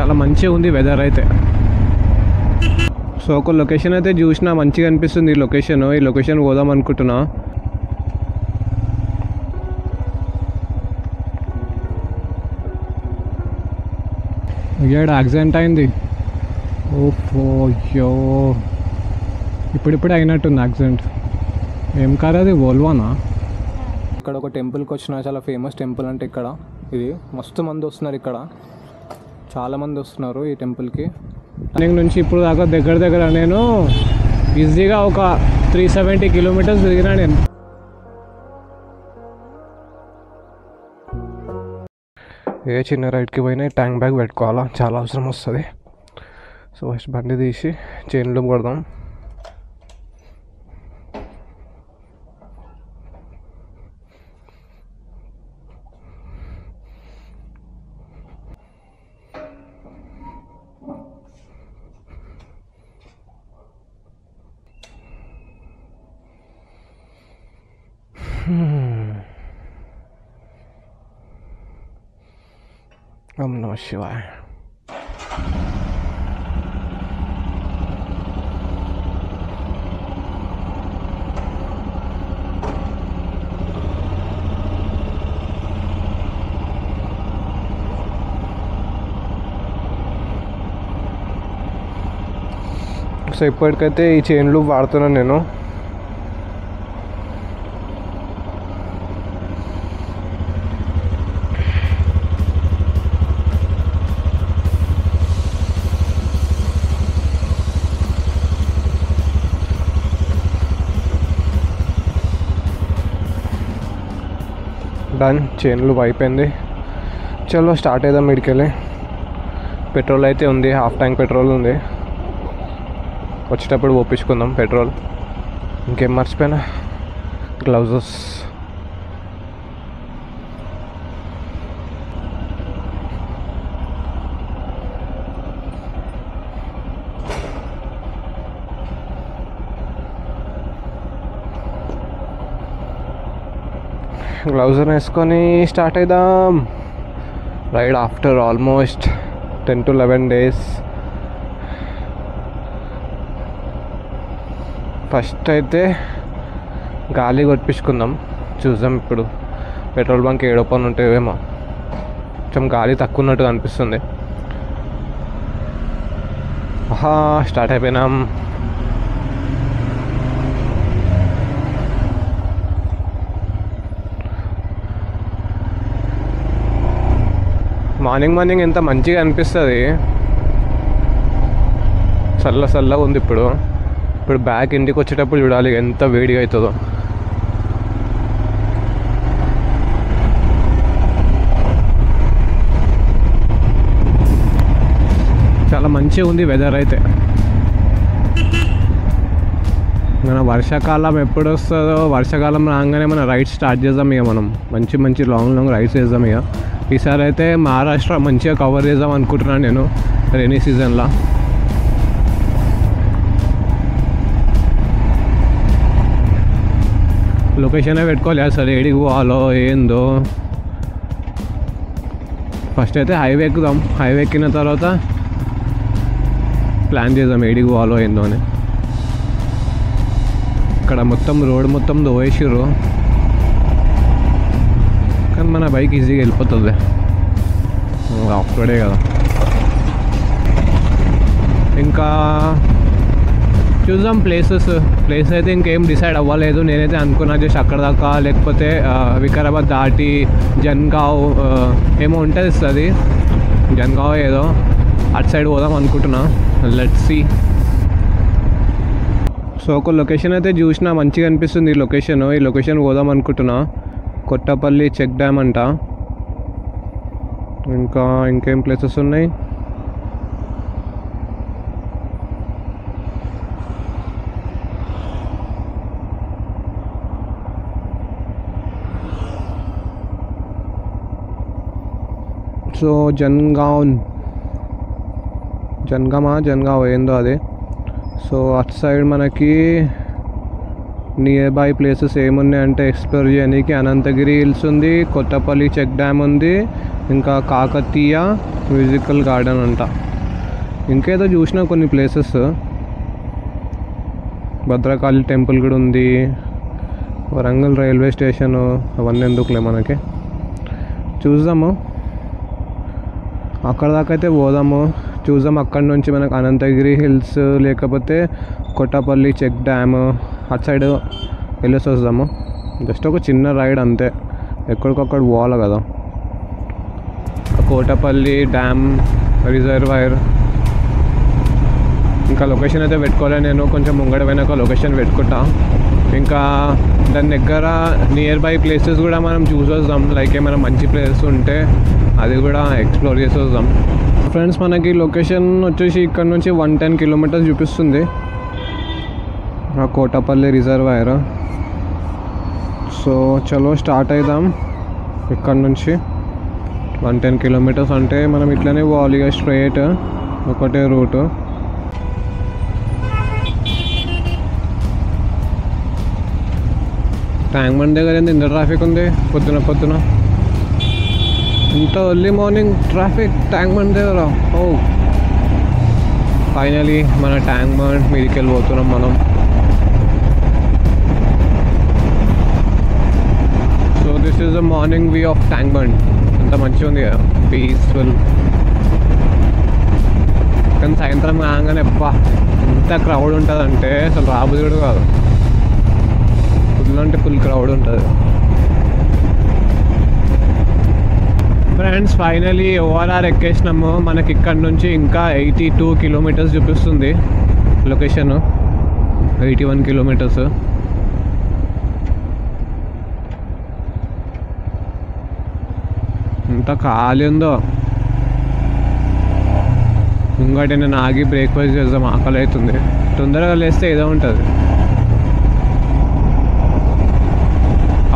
చాలా మంచిగా ఉంది వెదర్ అయితే. సో ఒక లొకేషన్ అయితే చూసినా మంచిగా అనిపిస్తుంది. ఈ లొకేషన్ పోదాం అనుకుంటున్నా. యాక్సిడెంట్ అయింది. ఓహో ఇప్పుడిప్పుడే అయినట్టుంది యాక్సిడెంట్. ఏం కాదు అది, వోల్వానా? ఇక్కడ ఒక టెంపుల్కి వచ్చిన, చాలా ఫేమస్ టెంపుల్ అంటే ఇక్కడ ఇది. మస్తు మంది వస్తున్నారు, ఇక్కడ చాలా మంది వస్తున్నారు ఈ టెంపుల్కి. రన్నింగ్ నుంచి ఇప్పుడు దాకా దగ్గర నేను ఈజీగా ఒక 370 కిలోమీటర్స్ తిరిగినా నేను. ఏ చిన్న రైడ్కి పోయినా ట్యాంక్ బ్యాగ్ పెట్టుకోవాలా, చాలా అవసరం వస్తుంది. సో ఫస్ట్ బండి తీసి చైన్ లూప్ కొడదాం. ఓం నమః శివాయ. సో ఇప్పటికైతే ఈ చైన్ లూప్ వాడుతున్నాను నేను. డన్, చైన్ లూప్ అయిపోయింది. చలో స్టార్ట్ అయిదాం. ఇడికెళ్ళి పెట్రోల్ అయితే ఉంది, హాఫ్ ట్యాంక్ పెట్రోల్ ఉంది. వచ్చేటప్పుడు ఒప్పించుకుందాం పెట్రోల్. ఇంకేం మర్చిపోయినా, గ్లౌజెస్. గ్లౌజ్ వేసుకొని స్టార్ట్ అయిదాం ride. After almost 10 to 11 days. First అయితే గాలి కొట్టించుకుందాం, చూద్దాం. ఇప్పుడు పెట్రోల్ బంక్ ఏడు ఓపెన్ ఉంటాయేమో, కొంచెం గాలి తక్కువ ఉన్నట్టుగా అనిపిస్తుంది. స్టార్ట్ అయిపోయినాం. మార్నింగ్ ఎంత మంచిగా అనిపిస్తుంది. చల్లగా ఉంది. ఇప్పుడు బ్యాక్ ఇంటికి వచ్చేటప్పుడు చూడాలి ఎంత వేడిగా అవుతుందో. చాలా మంచిగా ఉంది వెదర్ అయితే. మన వర్షాకాలం ఎప్పుడు వస్తుందో, వర్షాకాలం రాగానే మన రైడ్స్ స్టార్ట్ చేద్దాం ఇక. మనం మంచి లాంగ్ రైడ్స్ చేద్దాం ఇక. ఈసారి అయితే మహారాష్ట్ర మంచిగా కవర్ చేద్దాం అనుకుంటున్నాను నేను రైనీ సీజన్లో. లొకేషనే పెట్టుకోవాలి అసలు, ఏడికి పోవాలో ఏందో. ఫస్ట్ అయితే హైవే ఎక్కుదాం, హైవే ఎక్కిన తర్వాత ప్లాన్ చేద్దాం ఏడికి పోవాలో ఏందో అని. ఇక్కడ రోడ్ మొత్తం దోవేసిర్రు, కానీ మన బైక్ ఈజీగా వెళ్ళిపోతుంది. ఆఫ్ రోడే కదా. ఇంకా చూద్దాం ప్లేస్ అయితే ఇంకేం డిసైడ్ అవ్వలేదు. నేనైతే అనుకున్నా జస్ట్ అక్కడ దాకా, లేకపోతే వికారాబాద్ దాటి జన్గావ్ ఏమో ఉంటుంది అది, జన్గావ్ ఏదో అటు సైడ్ పోదాం అనుకుంటున్నా. Let's see. సో ఒక లొకేషన్ అయితే చూసినా మంచిగా అనిపిస్తుంది ఈ లొకేషన్ పోదాం అనుకుంటున్నా. కొట్టపల్లి చెక్ డ్యామ్ అంట. ఇంకా ఇంకేం ప్లేసెస్ ఉన్నాయి? సో జన్గావ్ ఏందో అది. సో అటు సైడ్ మనకి నియర్ బై ప్లేసెస్ ఏమున్నాయంటే ఎక్స్ప్లోర్ చేయడానికి అనంతగిరి హిల్స్ ఉంది, కొత్తపల్లి చెక్ డ్యామ్ ఉంది, ఇంకా కాకతీయ మ్యూజికల్ గార్డెన్ అంట. ఇంకేదో చూసినా కొన్ని ప్లేసెస్. భద్రకాళి టెంపుల్ కూడా ఉంది. వరంగల్ రైల్వే స్టేషను అవన్నీ ఎందుకులే మనకి. చూద్దాము, అక్కడ దాకా అయితే పోదాము. చూద్దాం అక్కడ నుంచి మనకు అనంతగిరి హిల్స్ లేకపోతే కొట్టపల్లి చెక్ డ్యామ్ అటు సైడ్ వెళ్ళేసి వద్దాము. జస్ట్ ఒక చిన్న రైడ్ అంతే, ఎక్కడికక్కడ పోవాలి కదా. కోటపల్లి డ్యామ్ రిజర్వాయర్ ఇంకా లొకేషన్ అయితే పెట్టుకోలే నేను, కొంచెం ముంగడ పోయినాక లొకేషన్ పెట్టుకుంటా. ఇంకా దాని దగ్గర నియర్ బై ప్లేసెస్ కూడా మనం చూసి వద్దాం. లైక్ ఏమైనా మంచి ప్లేసెస్ ఉంటే అది కూడా ఎక్స్ప్లోర్ చేసి వద్దాం. ఫ్రెండ్స్ మనకి లొకేషన్ వచ్చేసి ఇక్కడ నుంచి 110 కిలోమీటర్స్ చూపిస్తుంది కోటపల్లి రిజర్వాయర్. సో చలో స్టార్ట్ అవుదాం. ఇక్కడ నుంచి 110 కిలోమీటర్స్ అంటే మనం ఇట్లనే పోవాలి ఇక స్ట్రైట్ ఒకటే రూటు. ట్యాంక్ బండ్ దగ్గర ఎంత ట్రాఫిక్ ఉంది పొద్దున ఇంత early morning traffic tank bund దగ్గర. ఓ ఫైనలీ మన ట్యాంక్ బండ్ మీదకి వెళ్ళిపోతున్నాం మనం. So this is the morning view of tank bund. ఎంత మంచిగా ఉంది కదా, పీస్ఫుల్. కానీ సాయంత్రం కాగానే ఎంత క్రౌడ్ ఉంటుందంటే అసలు రాబుది కూడా కాదు. ఫుల్ అంటే ఫుల్ క్రౌడ్ ఉంటుంది. ఫ్రెండ్స్ ఫైనలీ ఓఆర్ఆర్ ఎక్కేసినాము. మనకి ఇక్కడ నుంచి ఇంకా 82 కిలోమీటర్స్ చూపిస్తుంది లొకేషన్. 81 కిలోమీటర్స్. ఎంత ఖాళీ ఉందో. ఇంకోటి నేను ఆగి బ్రేక్ఫాస్ట్ చేద్దాం, ఆకలి అవుతుంది. తొందరగా లేస్తే ఏదో ఉంటుంది.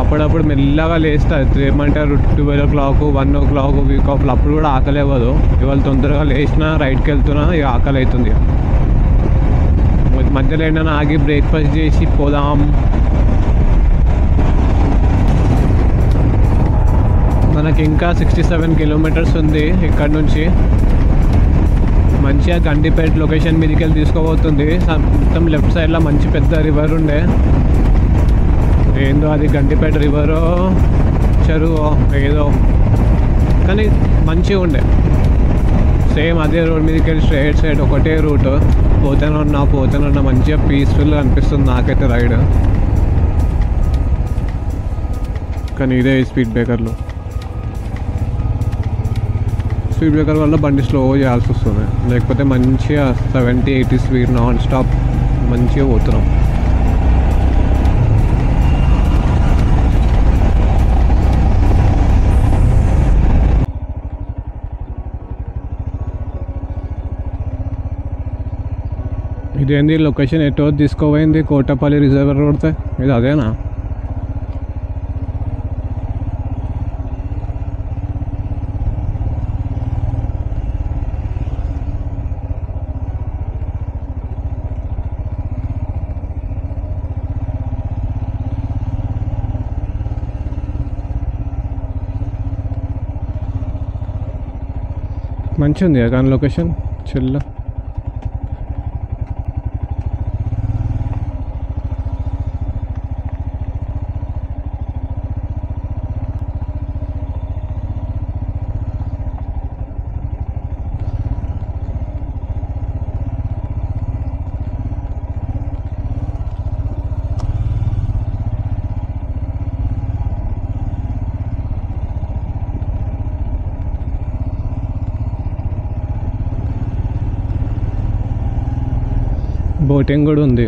అప్పుడప్పుడు మెల్లగా లేస్తా, ఏమంటారు 12 o'clock 1 o'clock వీక్ ఆఫ్లో, అప్పుడు కూడా ఆకలి అవ్వదు. ఇవాళ తొందరగా లేచినా రైడ్కి వెళ్తున్నా ఇక ఆకలి అవుతుంది. మధ్యలో ఏంటన్నా ఆగి బ్రేక్ఫాస్ట్ చేసి పోదాం. మనకి ఇంకా 67 కిలోమీటర్స్ ఉంది ఇక్కడ నుంచి. మంచిగా గండిపేట లొకేషన్ మీదకి వెళ్ళి తీసుకోబోతుంది. మొత్తం లెఫ్ట్ సైడ్లో మంచి పెద్ద రివర్ ఉండే, ఏందో అది గండిపేట రివరో చెరువు ఏదో, కానీ మంచిగా ఉండే. సేమ్ అదే రోడ్ మీదకి వెళ్ళి స్ట్రైట్ సైడ్ ఒకటే రూట్. పోతేనే ఉన్నా మంచిగా పీస్ఫుల్గా అనిపిస్తుంది నాకైతే రైడ్. కానీ ఇదే స్పీడ్ బ్రేకర్ వల్ల బండి స్లో చేయాల్సి వస్తుంది. లేకపోతే మంచిగా 70-80 స్పీడ్ నాన్ స్టాప్ మంచిగా పోతున్నాం. ఇదేంది లొకేషన్ ఎటో తీసుకోపోయింది, కోటపల్లి రిజర్వర్ రోడ్తే. ఇది అదేనా? మంచిగా ఉంది కానీ లొకేషన్ చిల్ల. బోటింగ్ కూడా ఉంది.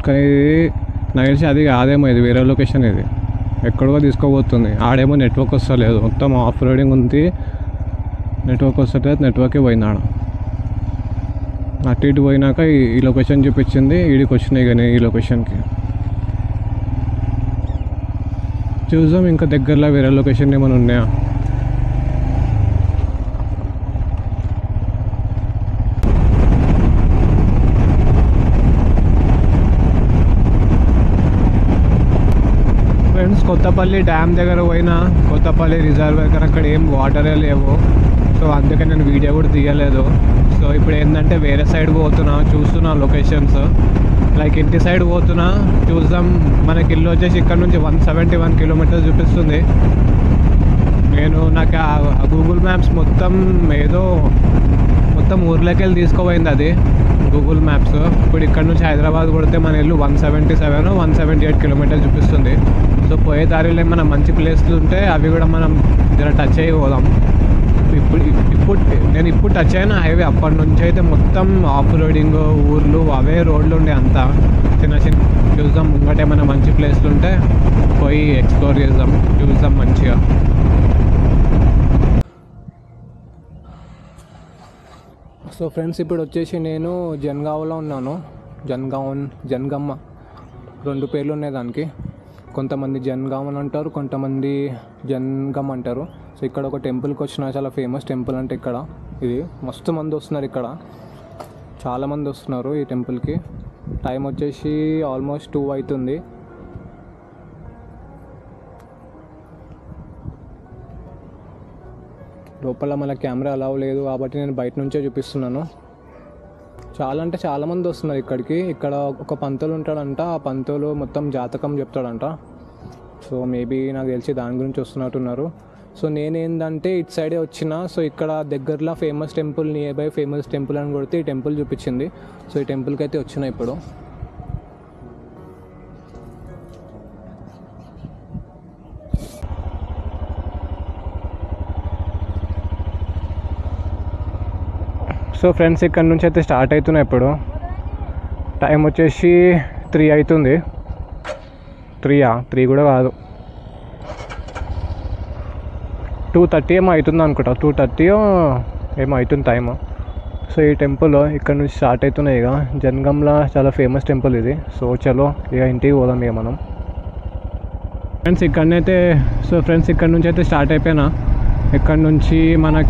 కానీ ఇది నాకు తెలిసి అది కాదేమో, ఇది వేరే లొకేషన్. ఇది ఎక్కడికో తీసుకోబోతుంది. ఆడేమో నెట్వర్క్ వస్తలేదు, మొత్తం ఆఫ్ రోడింగ్ ఉంది. నెట్వర్క్ వస్తలేదు, నెట్వర్కే పోయింది ఆడ. అటు ఇటు పోయినాక ఈ లొకేషన్ చూపించింది, ఈడికి వచ్చినాయి కానీ ఈ లొకేషన్కి. చూద్దాం ఇంకా దగ్గరలో వేరే లొకేషన్ ఏమైనా ఉన్నాయా. ఫ్రెండ్స్, కొత్తపల్లి డ్యామ్ దగ్గర పోయినా, కొత్తపల్లి రిజర్వాయర్ కానీ అక్కడ ఏం వాటరే లేవు. సో అందుకే నేను వీడియో కూడా తీయలేదు. సో ఇప్పుడు ఏంటంటే వేరే సైడ్ పోతున్నా, చూస్తున్నా లొకేషన్స్. లైక్ ఇంటి సైడ్ పోతున్నా, చూద్దాం. మనకి ఇల్లు వచ్చేసి ఇక్కడ నుంచి 171 కిలోమీటర్స్ చూపిస్తుంది. నాకు ఆ గూగుల్ మ్యాప్స్ మొత్తం ఊర్లోకి వెళ్ళి తీసుకుపోయింది అది గూగుల్ మ్యాప్స్. ఇప్పుడు ఇక్కడ నుంచి హైదరాబాద్ కొడితే మన ఇల్లు 177 178 కిలోమీటర్స్ చూపిస్తుంది. సో పోయే దారిలో ఏమైనా మంచి ప్లేస్లు ఉంటే అవి కూడా మనం జర టచ్ అయ్యి పోదాం. ఇప్పుడు టచ్ అయిన హైవే. అప్పటి నుంచి అయితే మొత్తం ఆఫ్ రోడింగ్, ఊర్లు అవే రోడ్లు ఉండే అంతా చిన్న చూద్దాం. ముంగట ఏమైనా మంచి ప్లేస్లు ఉంటే పోయి ఎక్స్ప్లోర్ చేద్దాం, చూద్దాం మంచిగా. సో ఫ్రెండ్స్, ఇప్పుడు వచ్చేసి నేను జనగావ్లో ఉన్నాను. జనగమ్మ 2 పేర్లు ఉన్నాయి దానికి. కొంతమంది జనగావ్ అని అంటారు, కొంతమంది జనగమ్ అంటారు. సో ఇక్కడ ఒక టెంపుల్కి వచ్చిన, చాలా ఫేమస్ టెంపుల్ అంటే ఇక్కడ ఇది. మస్తు మంది వస్తున్నారు ఇక్కడ, చాలామంది వస్తున్నారు ఈ టెంపుల్కి. టైం వచ్చేసి ఆల్మోస్ట్ 2 అవుతుంది. లోపల మన కెమెరా అలౌ లేదు కాబట్టి నేను బయట నుంచే చూపిస్తున్నాను. చాలామంది వస్తున్నారు ఇక్కడికి. ఇక్కడ ఒక పంతులు ఉంటాడంట, ఆ పంతులు మొత్తం జాతకం చెప్తాడంట. సో మేబీ నాకు తెలిసి దాని గురించి వస్తున్నట్టున్నారు. సో నేనేందంటే ఇటు సైడే వచ్చిన. సో ఇక్కడ దగ్గరలో famous temple, near by famous temple అని కొడితే ఈ టెంపుల్ చూపించింది. సో ఈ టెంపుల్కి అయితే వచ్చిన ఇప్పుడు. సో ఫ్రెండ్స్, ఇక్కడ నుంచి అయితే స్టార్ట్ అవుతున్నాయి. ఇప్పుడు టైం వచ్చేసి 3 అవుతుంది. 3 కూడా కాదు, 2:30 ఏమో అవుతుంది అనుకుంటా. 2:30 ఏమో అవుతుంది టైము. సో ఈ టెంపుల్ ఇక్కడ నుంచి స్టార్ట్ అవుతున్నాయి. ఇక జనగంలో చాలా ఫేమస్ టెంపుల్ ఇది. సో చలో ఇక ఇంటికి పోదాం ఇక మనం. ఫ్రెండ్స్ ఇక్కడ నుంచి అయితే స్టార్ట్ అయిపోయినా. ఇక్కడ నుంచి మన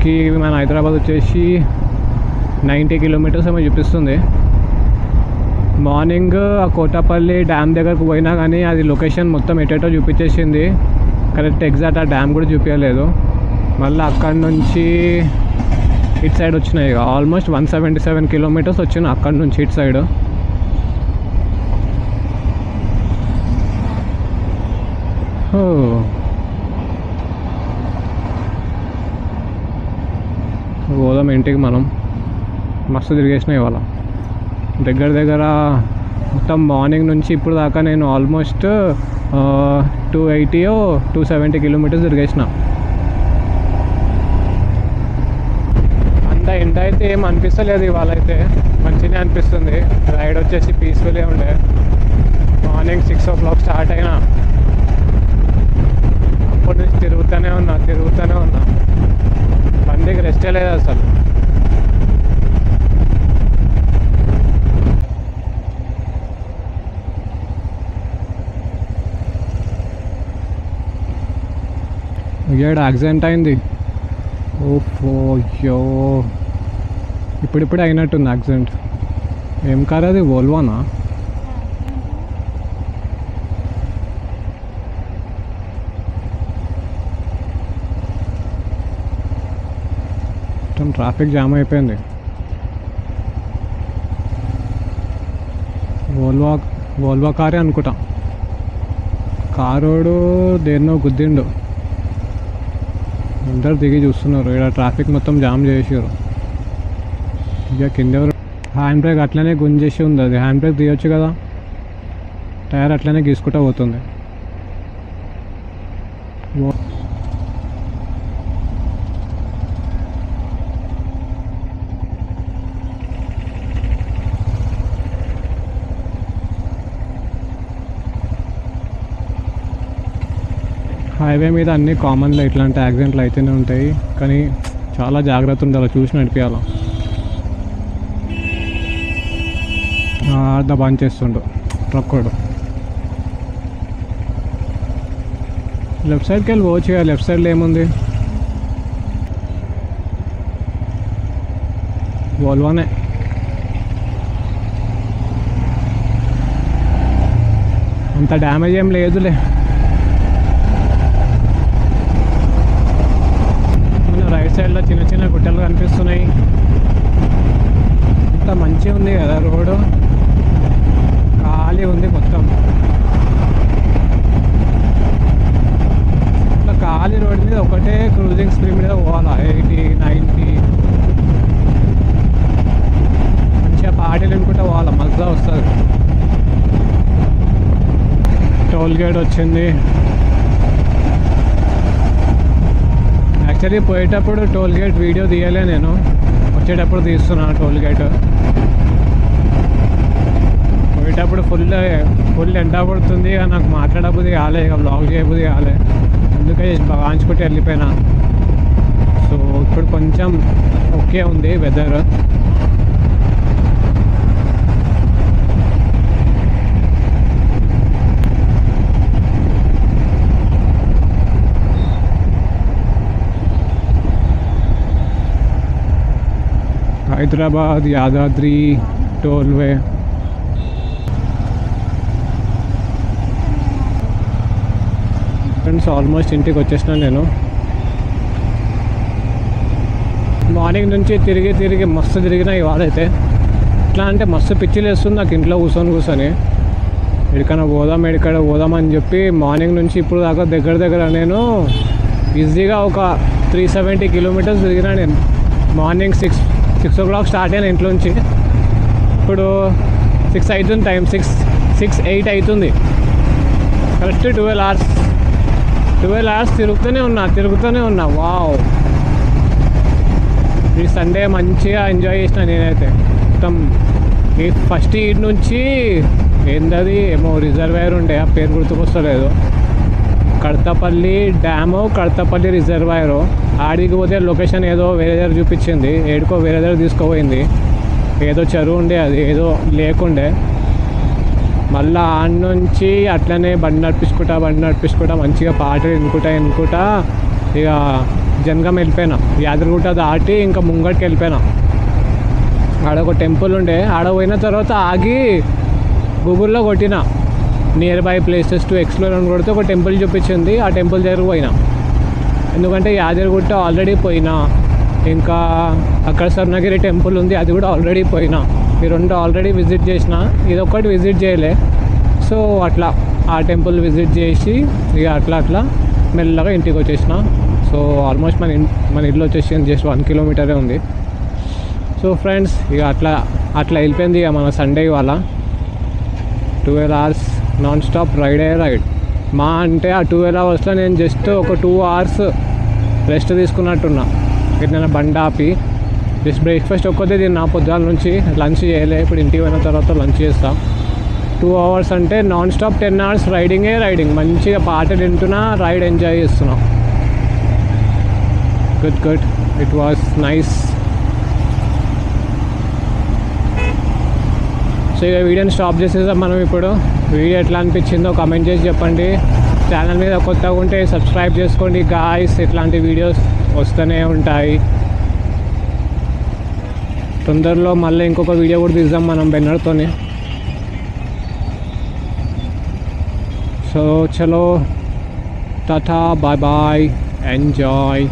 హైదరాబాద్ వచ్చేసి 90 కిలోమీటర్స్ ఏమో చూపిస్తుంది. మార్నింగ్ ఆ కోటపల్లి డ్యామ్ దగ్గరకు పోయినా కానీ అది లొకేషన్ మొత్తం ఎటేటో చూపించేసింది. కరెక్ట్ ఎగ్జాక్ట్ ఆ డ్యామ్ కూడా చూపించలేదు. మళ్ళీ అక్కడ నుంచి ఇటు సైడ్ వచ్చినాయి. ఆల్మోస్ట్ 177 కిలోమీటర్స్ వచ్చినాయి అక్కడ నుంచి ఇటు సైడ్. పోదాం ఇంటికి మనం. మస్తు తిరిగేసినాయి ఇవాళ. దగ్గర మొత్తం మార్నింగ్ నుంచి ఇప్పుడు దాకా నేను ఆల్మోస్ట్ 280 270 కిలోమీటర్స్ తిరిగేసిన. అంత ఎండ అయితే ఏం అనిపిస్తలేదు ఇవాళ. అయితే మంచిగా అనిపిస్తుంది. రైడ్ వచ్చేసి పీస్ఫుల్గా ఉండే. మార్నింగ్ 6 o'clock స్టార్ట్ అయినా, అప్పటి నుంచి తిరుగుతూనే ఉన్నా. బండికి రెస్టే లేదు అసలు. ఇక్కడ యాక్సిడెంట్ అయింది. ఓహో, ఇప్పుడిప్పుడే అయినట్టుంది యాక్సిడెంట్. ఏం కార్ అది, వోల్వానా? మొత్తం ట్రాఫిక్ జామ్ అయిపోయింది. వోల్వా కారే అనుకుంటా. కారోడు దేన్నో గుద్దిండు. అందరు దిగి చూస్తున్నారు. ఇక్కడ ట్రాఫిక్ మొత్తం జామ్ చేసారు. ఇక కింద హ్యాండ్ బ్రేక్ అట్లనే గుంజేసి ఉంది. అది హ్యాండ్ బ్రేక్ తీయొచ్చు కదా, టైర్ అట్లనే గీసుకుంటూ పోతుంది. హైవే మీద అన్నీ కామన్లో ఇట్లాంటి యాక్సిడెంట్లు అయితేనే ఉంటాయి. కానీ చాలా జాగ్రత్త ఉండాలి, చూసి నడిపించాలి. అర్ధ బంద్ చేస్తుండు ట్రక్ కూడా. లెఫ్ట్ సైడ్కి వెళ్ళి పోవచ్చు కదా, లెఫ్ట్ సైడ్లో ఏముంది? వోల్వానే. అంత డ్యామేజ్ ఏం లేదులే. రైట్ సైడ్లో చిన్న చిన్న గుట్టలు కనిపిస్తున్నాయి. అంత మంచిగా ఉంది కదా రోడ్డు, ఖాళీ ఉంది మొత్తం. ఇట్లా ఖాళీ రోడ్డు మీద ఒకటే క్రూజింగ్ స్పీడ్ మీద పోవాలా, 80, 90 మంచిగా పాటలు అనుకుంటా పోవాలా, మజా వస్తుంది. టోల్ గేట్ వచ్చింది. యాక్చువల్లీ పోయేటప్పుడు టోల్ గేట్ వీడియో తీయలే నేను, వచ్చేటప్పుడు తీస్తున్నాను టోల్ గేట్. పోయేటప్పుడు ఫుల్ ఎండ పడుతుంది, నాకు మాట్లాడబుద్ధి కాలే, ఇక బ్లాగ్ చేయబుద్ధి కాలే, అందుకే వాంచుకుంటే వెళ్ళిపోయినా. సో ఇప్పుడు కొంచెం ఓకే ఉంది weather. Hyderabad Yadadri tollway. Friends almost ఇంటికి వచ్చేసిన నేను. మార్నింగ్ నుంచి తిరిగి మస్తు తిరిగిన ఇవాళ అయితే. ఎట్లా అంటే మస్తు పిచ్చిలు వేస్తుంది నాకు ఇంట్లో కూర్చొని ఎక్కడికైనా పోదామని చెప్పి మార్నింగ్ నుంచి ఇప్పుడు దాకా దగ్గర నేను ఈజీగా ఒక 370 కిలోమీటర్స్ తిరిగిన నేను. మార్నింగ్ 6 o'clock స్టార్ట్ అయిన ఇంట్లోంచి, ఇప్పుడు 6 అవుతుంది, టైం 6:08 అవుతుంది. కరెక్ట్ 12 hours తిరుగుతూనే ఉన్నా. వావ్, ఈ సండే మంచిగా ఎంజాయ్ చేసిన నేనైతే. మొత్తం ఈ ఫస్ట్ ఈడ్ నుంచి ఏందది ఏమో రిజర్వాయర్ ఉండే, ఆ పేరు గుర్తుకొస్తలేదు, కడతపల్లి డ్యాము, కడతపల్లి రిజర్వాయరు. ఆడికి పోతే లొకేషన్ ఏదో వేరే దగ్గర చూపించింది, ఏడుకో వేరే దగ్గర తీసుకుపోయింది. ఏదో చెరువు ఉండే, అది ఏదో లేకుండే. మళ్ళీ ఆడ నుంచి అట్లనే బండి నడిపించుకుంటా మంచిగా పాటలు వినుకుంటా ఇక జనగాం వెళ్ళిపోయినా. యాదగిరిగుట్ట దాటి ఇంకా ముంగటికి వెళ్ళిపోయినా. ఆడ ఒక టెంపుల్ ఉండే, ఆడ పోయిన తర్వాత ఆగి గూగుల్లో కొట్టిన near by places to explore అని కొడితే ఒక టెంపుల్ చూపించింది. ఆ టెంపుల్ దగ్గరకు పోయినా, ఎందుకంటే యాదగిరిగుట్ట ఆల్రెడీ పోయినా, ఇంకా అక్కడ స్వర్ణగిరి టెంపుల్ ఉంది, అది కూడా ఆల్రెడీ పోయినా. ఈ రెండు ఆల్రెడీ విజిట్ చేసిన, ఇది ఒక్కటి విజిట్ చేయలే. సో అట్లా ఆ టెంపుల్ విజిట్ చేసి ఇక అట్లా మెల్లగా ఇంటికి వచ్చేసిన. సో ఆల్మోస్ట్ మన ఇల్లు వచ్చేసి జస్ట్ 1 కిలోమీటరే ఉంది. సో ఫ్రెండ్స్ ఇక అట్లా వెళ్ళిపోయింది ఇక మన సండే ఇవాళ. 12 hours నాన్ స్టాప్ రైడ్. మా అంటే ఆ 12 hours నేను జస్ట్ ఒక 2 hours రెస్ట్ తీసుకున్నట్టున్నా. నేను బండి ఆపి జస్ట్ బ్రేక్ఫాస్ట్ ఒక్కటే తిన్నా, పొద్దుగాల నుంచి లంచ్ చేయలే. ఇప్పుడు ఇంటికి పోయిన తర్వాత లంచ్ చేస్తా. 2 hours అంటే నాన్ స్టాప్ 10 hours రైడింగ్. మంచిగా పాటలు వింటున్నా, రైడ్ ఎంజాయ్ చేస్తున్నా. Good, it was nice. So ఇక వీడియోని స్టాప్ చేసేసాం మనం. ఇప్పుడు వీడియో ఎట్లా అనిపించిందో కామెంట్ చేసి చెప్పండి. ఛానల్ మీద కొత్తగా ఉంటే సబ్స్క్రైబ్ చేసుకోండి గాయ్స్, ఇట్లాంటి వీడియోస్ వస్తూనే ఉంటాయి. తొందరలో మళ్ళీ ఇంకొక వీడియో కూడా తీద్దాం మనం బెన్నర్తోని. సో చలో, టాటా, బాయ్, ఎంజాయ్.